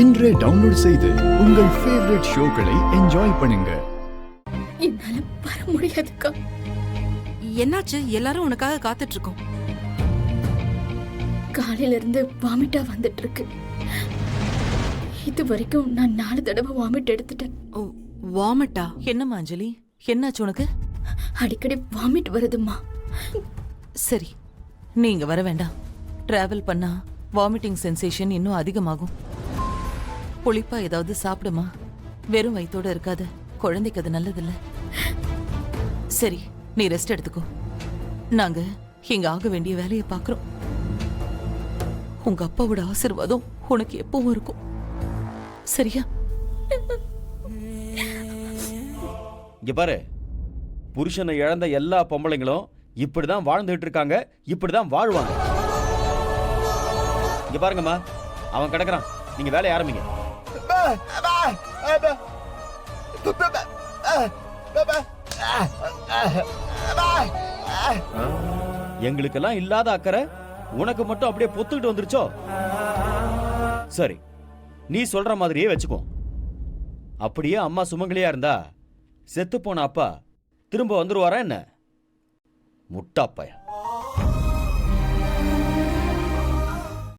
இன்றே டவுன்லோட் செய்து உங்கள் ஃபேவரட் ஷோக்களை என்ஜாய் பண்ணுங்க. என்னால வர முடியாதுக்கா. என்னாச்சு? எல்லாரும் உனக்காக காத்துட்டு இருக்கோம். காலையில இருந்து வாமிட்டா வந்துட்டு இருக்கு. இது வரைக்கும் நான் 4 தடவை வாமிட் எடுத்துட்டேன். ஓ, வாமிட்டா? என்னம்மா அஞ்சலி, என்னாச்சு உனக்கு? அடிக்கடி வாமிட் வருதுமா. சரி, நீங்க வர வேண்டாம். டிராவல் பண்ணா வாமிட்டிங் சென்சேஷன் இன்னும் அதிகமாகும். புளிப்பா ஏதாவது சாப்பிடுமா. வெறும் வயித்தோட இருக்காது, குழந்தைக்கு அது நல்லதில்ல. சரி, நீ ரெஸ்ட் எடுத்துக்கோ. நாங்க இங்க ஆக வேண்டிய வேலையை பாக்குறோம். உங்க அப்பாவோட ஆசீர்வாதம் உனக்கு எப்பவும் இருக்கும், சரியா? இங்க பாரு, புருஷனை இழந்த எல்லா பொம்பளைங்களும் இப்படிதான் வாழ்ந்துட்டு இருக்காங்க, இப்படிதான் வாழ்வாங்க. இங்க பாருங்கம்மா, அவன் கிடக்குறான், நீங்க வேலையை ஆரம்பிங்க. எங்களுக்கெல்லாம் இல்லாத அக்கறை உனக்கு மட்டும் அப்படியே பொத்துக்கிட்டு வந்துருச்சோ? சரி, நீ சொல்ற மாதிரியே வச்சுக்கோ. அப்படியே அம்மா சுமங்கலியா இருந்தா செத்து போன அப்பா திரும்ப வந்துருவாரா என்ன? முட்டாப்பைய.